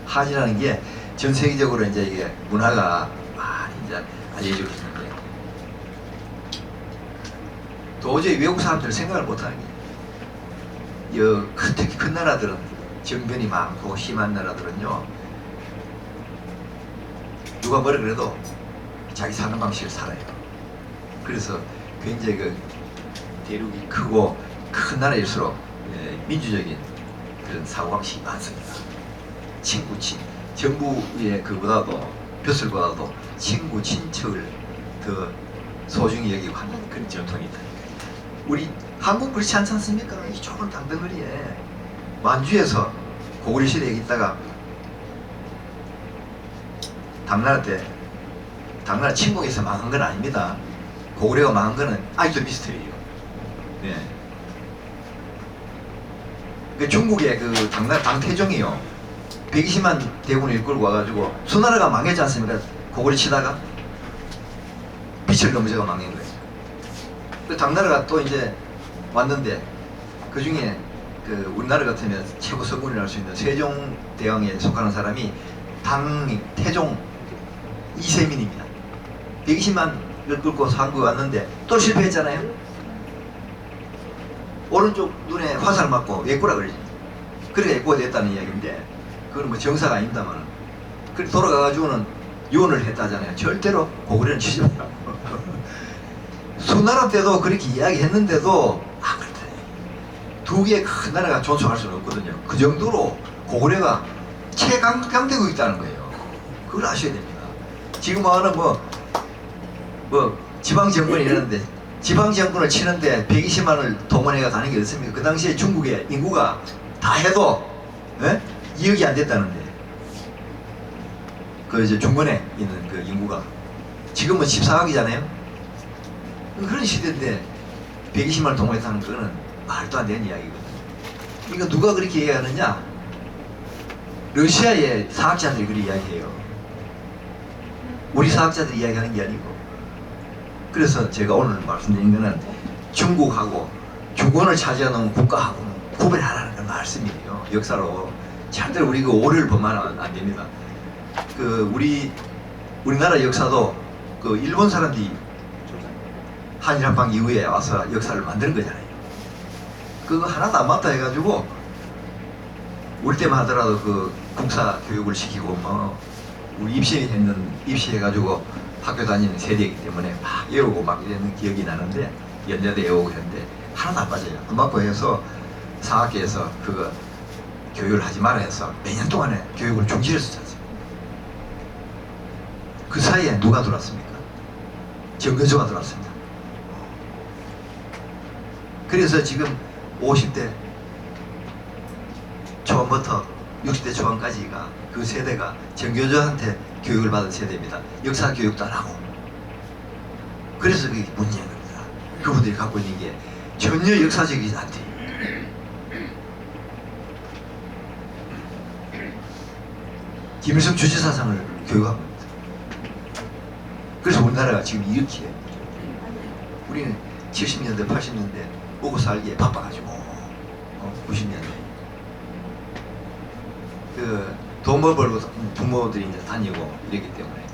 한이라는 게 전 세계적으로 이제 이게 문화가 많이 이제 알려지고 있는데 도저히 외국 사람들 생각을 못하는 게 특히 큰 나라들은 정변이 많고 심한 나라들은요 누가 뭐라 그래도 자기 사는 방식을 살아요. 그래서 굉장히 그 대륙이 크고 큰 나라일수록 민주적인 그런 사고방식이 많습니다. 정부의 그보다도 벼슬보다도 친구, 친척을 더 소중히 여기고 하는 그런 전통이 있다. 우리 한국 그렇지 않지 않습니까? 이 좁은 땅덩어리에 만주에서 고구려 시대에 있다가 당나라 침공에서 망한 건 아닙니다. 고구려가 망한 거는 아직도 미스터리예요. 네. 그 중국의 그 당나라 당태종이요. 120만 대군을 이끌고 와가지고 수나라가 망했지 않습니까? 고구려 치다가 빛을 넘어져가 망한 거예요. 그 당나라가 또 이제 왔는데 그 중에 그 우리나라 같으면 최고 성군이라고 할 수 있는 세종대왕에 속하는 사람이 태종 이세민입니다. 120만을 끌고 한국에 왔는데 또 실패했잖아요. 오른쪽 눈에 화살 맞고 외꾸라 그러지. 그러니까 외꾸가 됐다는 이야기인데 그건 뭐 정사가 아닙니다만 그렇게 돌아가가지고는 유언을 했다잖아요. 절대로 고구려는 치지 말라고. 수나라 때도 그렇게 이야기했는데도 두 개의 큰 나라가 존속할 수는 없거든요. 그 정도로 고구려가 최강대국 있다는 거예요. 그걸 아셔야 됩니다. 지금 하는 뭐 지방 정권이 이러는데 지방 정권을 치는데 120만 원을 동원해가 가는 게 어떻습니까? 그 당시에 중국의 인구가 다 해도 2억이 안 됐다는데 그 이제 중권에 있는 그 인구가 지금은 14억이잖아요. 그런 시대인데 120만 원 동원했다는 거는 말도 안 되는 이야기거든요. 이거 누가 그렇게 이야기하느냐? 러시아의 사학자들이 그렇게 이야기해요. 우리 사학자들이 이야기하는 게 아니고. 그래서 제가 오늘 말씀드린 거는 중국하고 주권을 차지하는 국가하고는 구별하라는 그 말씀이에요. 역사로. 절대로 우리 그 오류를 범하면 안 됩니다. 그 우리나라 역사도 그 일본 사람들이 한일합방 이후에 와서 역사를 만드는 거잖아요. 그거 하나도 안 맞다 해가지고 우리 때만 하더라도 그 국사 교육을 시키고 뭐 우리 입시해가지고 학교 다니는 세대이기 때문에 막 외우고 막 이러는 기억이 나는데 연대도 외우고 했는데 하나도 안 맞아요. 안 맞고 해서 사학계에서 그거 교육을 하지 말아 해서 몇 년 동안에 교육을 중지했었어요. 그 사이에 누가 들어왔습니까? 정교조가 들어왔습니다. 그래서 지금 50대 초반부터 60대 초반까지가 그 세대가 정교조한테 교육을 받은 세대입니다. 역사 교육도 안 하고. 그래서 그게 문제인 겁니다. 그분들이 갖고 있는 게 전혀 역사적이지 않대. 김일성 주지사상을 교육한 겁니다. 그래서 우리나라가 지금 이렇게 우리는 70년대 80년대 먹고 살기에 바빠가지고 90년대 그 돈 벌고 부모들이 이제 다니고 이랬기 때문에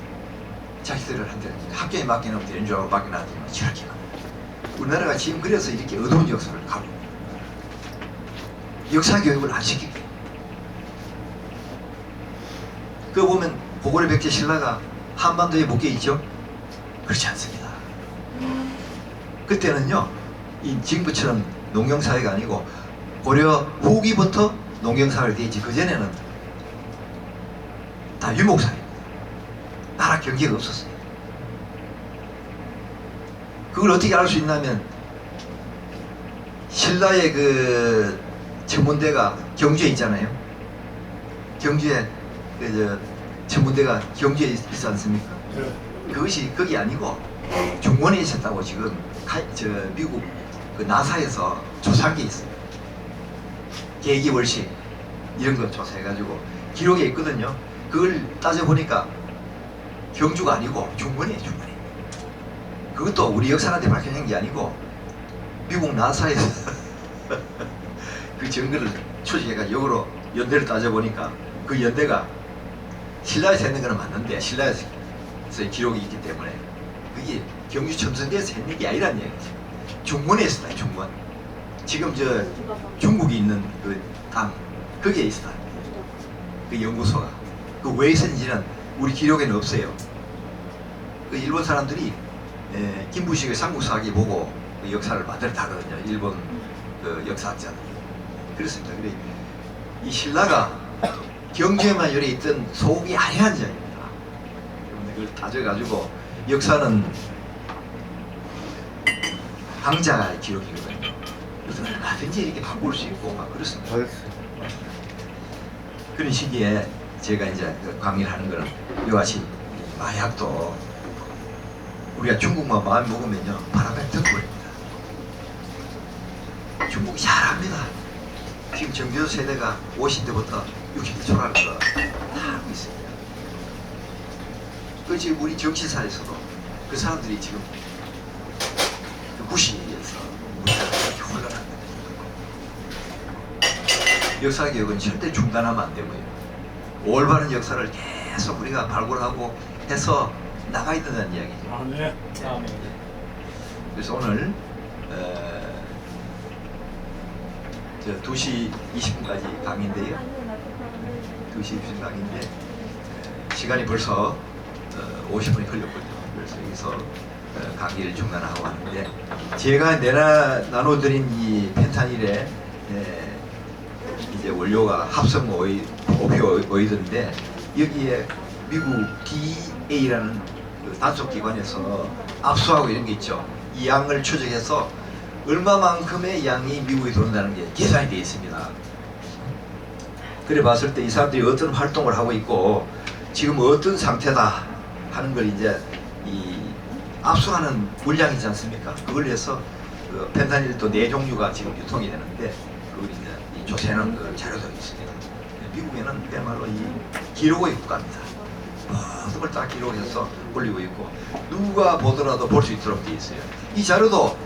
자식들을 한테 학교에 맡기는 되는 줄 알고 맡겨놨더니 저렇게 우리나라가 지금 그래서 이렇게 어두운 역사를 가고 역사 교육을 안 시키게. 그거 보면 고구려 백제 신라가 한반도에 묶여 있죠? 그렇지 않습니다. 그때는요, 이 지금처럼 농경사회가 아니고 고려 후기부터 농경사회가 되어 있지, 그전에는 다 유목사회입니다. 나라 경계가 없었어요. 그걸 어떻게 알 수 있냐면 신라의 그 천문대가 경주에 있잖아요. 경주에 그 천문대가 경주에 있지 않습니까? 그것이 거기 아니고 중원에 있었다고 지금 미국 그 나사에서 조사한 게 있어요. 계기월식 이런 거 조사해가지고 기록에 있거든요. 그걸 따져보니까 경주가 아니고 중원이에요. 중원이. 그것도 우리 역사한테 밝혀낸 게 아니고 미국 나사에서 그 증거를 초식해가 역으로 연대를 따져보니까 그 연대가 신라에서 했는 거는 맞는데 신라에서의 기록이 있기 때문에 그게 경주 첨성대에서 했는 게 아니란 얘기죠. 중원에 있었다. 중원. 지금 저 중국이 있는 그 당 거기에 있었다. 그 연구소가. 그 왜 있었는지는 우리 기록에는 없어요. 그 일본 사람들이 김부식의 삼국사기 보고 그 역사를 만들었다거든요. 일본 그 역사학자들. 그렇습니다. 그래 이 신라가 경주에만 열에 있던 소국이 아니라는 점입니다. 그걸 따져가지고 역사는 강자의 기록이거든요. 그래서 얼마든지 이렇게 바꿀 수 있고 막 그렇습니다. 그런 시기에 제가 이제 강의를 하는 거는 이와 같이 마약도 우리가 중국만 마음 먹으면요 바람에 덮어버립니다. 중국이 잘합니다. 지금 정교조 세대가 50대부터 60대 초라는 거 다 하고 있습니다. 그 지금 우리 정치사에서도 그 사람들이 지금 그 무시해서 우리나라가 이렇게 혼란한 겁니다. 역사교육은 절대 중단하면 안 되고요. 올바른 역사를 계속 우리가 발굴하고 해서 나가야 된다는 이야기죠. 아, 네. 아, 네. 그래서 오늘 2시 20분까지 강의인데요. 2시 20분 강의인데 시간이 벌써 50분이 걸렸거든요. 그래서 여기서 강의를 중단하고 하는데 제가 나눠드린 이 펜타닐의 이제 원료가 합성 오피오이드인데 여기에 미국 DEA라는 그 단속 기관에서 압수하고 이런 게 있죠. 이 양을 추적해서 얼마만큼의 양이 미국에 들어온다는 게 계산이 되어 있습니다. 그래 봤을 때 이 사람들이 어떤 활동을 하고 있고 지금 어떤 상태다 하는 걸 이제 이 압수하는 물량이 있지 않습니까? 그걸 위해서 그 펜타닐도 4종류가 지금 유통이 되는데 그걸 이제 이 조사하는 그 자료도 있습니다. 미국에는 그야말로 이 기록의 국가입니다. 모든 걸 다 기록해서 올리고 있고 누가 보더라도 볼 수 있도록 되어 있어요. 이 자료도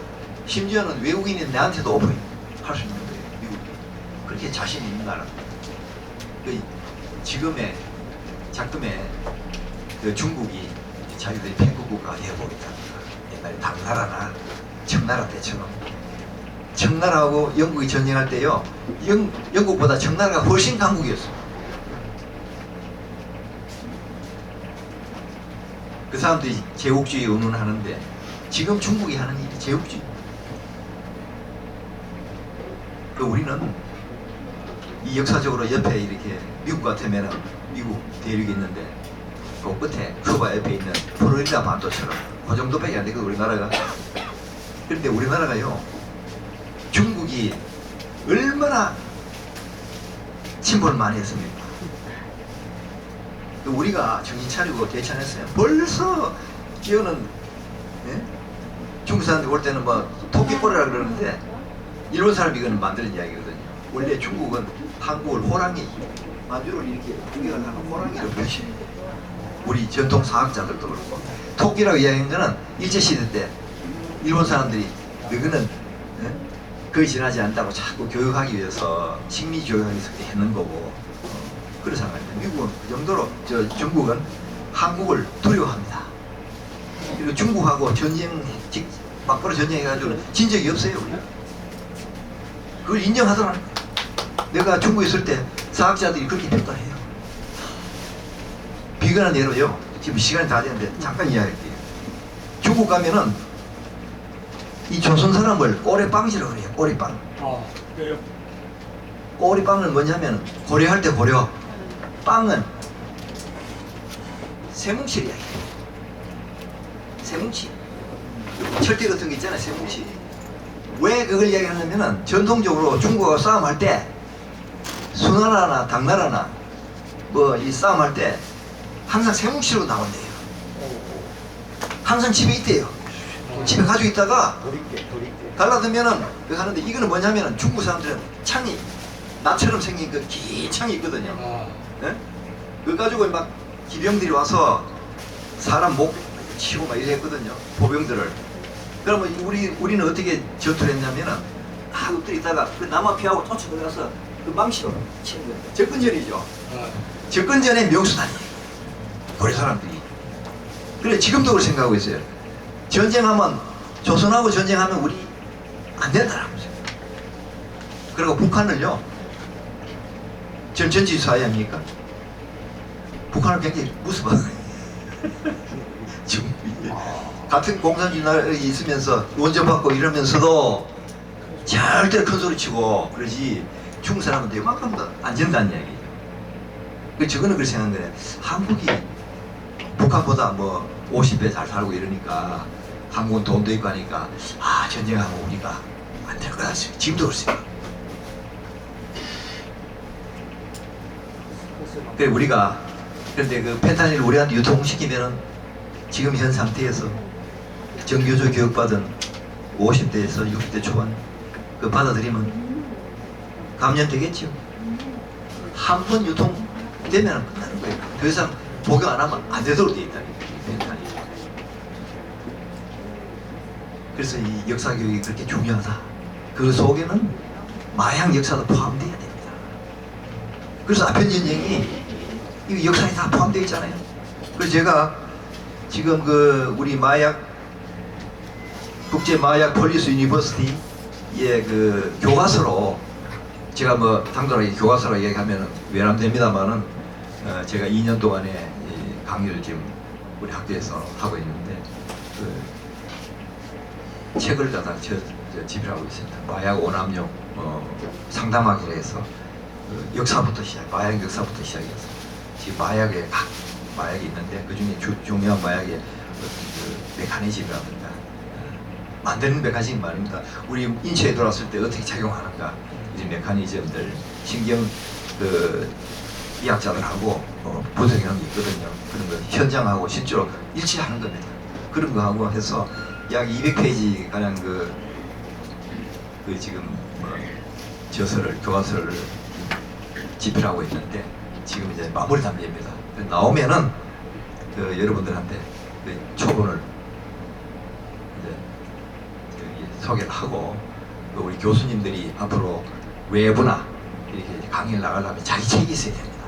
심지어는 외국인인 내한테도 오픈할 수 있는 거예요. 미국이 그렇게 자신 있는 나라입니다. 그 지금의 작금의 그 중국이 자기들이 팽국국가가 되어보고 있답니다. 옛날에 당나라나 청나라 때처럼 청나라하고 영국이 전쟁할 때요 영국보다 청나라가 훨씬 강국이었어요. 그 사람들이 제국주의 운운하는데 지금 중국이 하는 일이 제국주의. 그 우리는 이 역사적으로 옆에 이렇게 미국 같으면 미국 대륙이 있는데 그 끝에 쿠바 옆에 있는 플로리다 반도처럼 그 정도밖에 안 되거든 우리나라가. 그런데 우리나라가요 중국이 얼마나 침범을 많이 했습니까? 우리가 정신 차리고 대처했어요. 벌써 이거는 예? 중국 사람들 올 때는 뭐 토끼꼬리라 그러는데 일본 사람이 이거는 만드는 이야기거든요. 원래 중국은 한국을 호랑이 만주를 이렇게 구경을 하는 호랑이를 표시해요. 우리 전통 사학자들도 그렇고 토끼라고 이야기한 거는 일제시대 때 일본 사람들이 너희는 예? 거의 지나지 않는다고 자꾸 교육하기 위해서 식미 교육하기 위해서 했는 거고 그런 상황입니다. 미국은 그 정도로 중국은 한국을 두려워합니다. 그리고 중국하고 전쟁 막바로 전쟁해가지고 진 적이 없어요. 우리. 그걸 인정하더라. 내가 중국에 있을 때 사학자들이 그렇게 평가해요. 비근한 예로요. 지금 시간이 다 됐는데 잠깐 이야기할게요. 중국 가면은 이 조선 사람을 꼬레빵이라고 그래요. 꼬리빵. 그래요? 꼬리빵은 뭐냐면 고려할 때 고려. 빵은 쇠뭉치를 이야기해요. 쇠뭉치. 철대 같은 게 있잖아요. 쇠뭉치. 왜 그걸 이야기하냐면은 전통적으로 중국하고 싸움할 때 수나라나 당나라나 뭐 이 싸움할 때 항상 쇠뭉치로 나온대요. 항상 집에 있대요. 집에 가지고 있다가 도리깨. 갈라들면은 그 하는데 이거는 뭐냐면은 중국 사람들은 창이 나처럼 생긴 그 긴 창이 있거든요. 예? 그거 가지고 막 기병들이 와서 사람 목 치고 막 이래 했거든요. 보병들을. 그러면 우리는 어떻게 전투를 했냐면은 엎드려 있다가 그 남아 피하고 토쳐 들어가서 그 망치로 치는 거예요. 접근전이죠. 접근전의 명수단이에요. 고려 사람들이. 그래 지금도 그걸 생각하고 있어요. 전쟁하면 조선하고 전쟁하면 우리 안 된다라고. 그리고 북한을요. 전천지 사회 아닙니까? 북한을 굉장히 무서워해요. 같은 공산주의 나라에 있으면서 원조받고 이러면서도 절대 큰 소리 치고 그러지 중국 사람은 이만큼도 안 전다는 이야기죠. 저거는 그렇게 생각한 거예요. 한국이 북한보다 뭐 50배 잘 살고 이러니까 한국은 돈도 있고 하니까 전쟁하면 우리가 안 될 것 같습니다. 지금도 그렇습니다. 그래 우리가 그런데 그 펜타닐을 우리한테 유통시키면은 지금 현 상태에서 정교조 교육받은 50대에서 60대 초반 그 받아들이면 감염되겠죠. 한 번 유통되면 끝나는 거예요. 더 이상 복용 안 하면 안 되도록 되어 있다는 거예요. 그래서 이 역사 교육이 그렇게 중요하다. 그 속에는 마약 역사도 포함되어야 됩니다. 그래서 아편 전쟁이 이 역사에 다 포함되어 있잖아요. 그래서 제가 지금 그 우리 국제 마약 폴리스 유니버시티의 그 교과서로 제가 뭐 당돌하게 교과서로 얘기하면 외람됩니다만은 제가 2년 동안에 강의를 지금 우리 학교에서 하고 있는데 그 책을 갖다 집필하고 있습니다. 마약 오남용 상담하기로 해서 그 역사부터 마약 역사부터 시작해서 지금 마약에 각 마약이 있는데 그 중에 중요한 마약의 그 메커니즘이라든가 만드는 메커니즘 말입니다. 우리 인체에 들어왔을 때 어떻게 작용하는가 이 메커니즘들 신경 그 의학자들하고 분석하는 게 있거든요. 그런 거 현장하고 실제로 일치하는 겁니다. 그런 거하고 해서 약 200페이지 가량 그 지금 저서를 교과서를 집필하고 있는데 지금 이제 마무리 단계입니다. 나오면은 그 여러분들한테 그 초본을 이제 여기 소개를 하고 또 우리 교수님들이 앞으로 외부나 이렇게 강의를 나가려면 자기 책이 있어야 됩니다.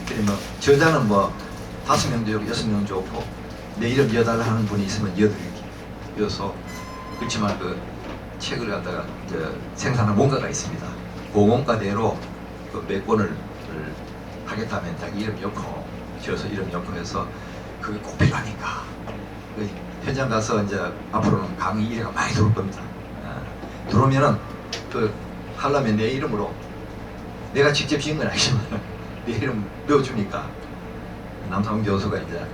그러면 저자는 뭐 5명 좋고 6명 좋고 내 이름 이어달라 하는 분이 있으면 이어서 그렇지만 그 책을 갖다가 이제 생산한 원가가 있습니다. 그 원가대로 그 몇 권을 하겠다면 자기 이름 넣고 지어서 이름 넣고 해서 그게 꼭 필요하니까 그 현장 가서 이제 앞으로는 강의 일회가 많이 들어올 겁니다. 들어오면은 그 하려면 내 이름으로 내가 직접 지은 건 아니지만 내 이름 넣어주니까 남상훈 교수가 이제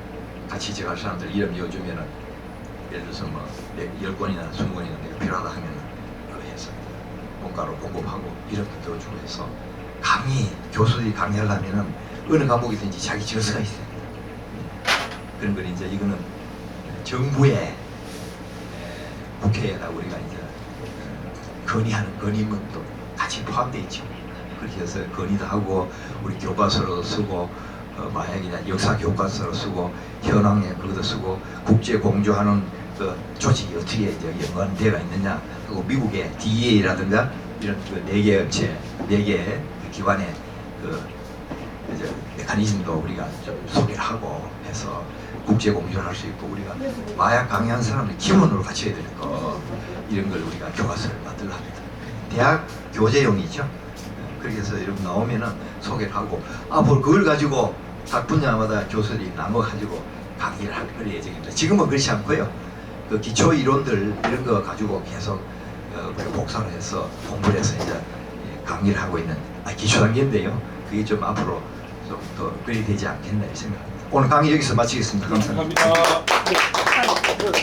같이 제갈 사람들 이름 넣어주면은 예를 들어서 뭐 10권이나 20권이나 내가 필요하다 하면 그거 해서 원가로 공급하고 이름도 넣어주고 해서 강의, 교수들이 강의하려면은 어느 과목이든지 자기 저서가 있어야 됩니다. 그런 걸 이제 이거는 정부의 국회에다 우리가 이제 건의하는 건의문도 같이 포함되어 있죠. 그렇게 해서 건의도 하고 우리 교과서로 쓰고 마약이나 역사 교과서로 쓰고 현황에 그것도 쓰고 국제 공조하는 그 조직이 어떻게 이제 연관되어 있느냐 하고 미국의 DEA라든가 이런 그 4개 업체, 4개 기관의 그 이제 메커니즘도 우리가 좀 소개를 하고 해서 국제 공조를 할 수 있고 우리가 마약 강의한 사람을 기본으로 갖춰야 되는 거 이런 걸 우리가 교과서를 만들려 합니다. 대학 교재용이죠. 그렇게 해서 여러분 나오면은 소개를 하고 앞으로 그걸 가지고 각 분야마다 교수들이 나눠 가지고 강의를 할 예정입니다. 지금은 그렇지 않고요. 그 기초 이론들 이런 거 가지고 계속 복사를 해서 공부를 해서 이제 강의를 하고 있는 기초 단계인데요. 그게 좀 앞으로 좀 더 그리 되지 않겠나 생각합니다. 오늘 강의 여기서 마치겠습니다. 감사합니다. 감사합니다.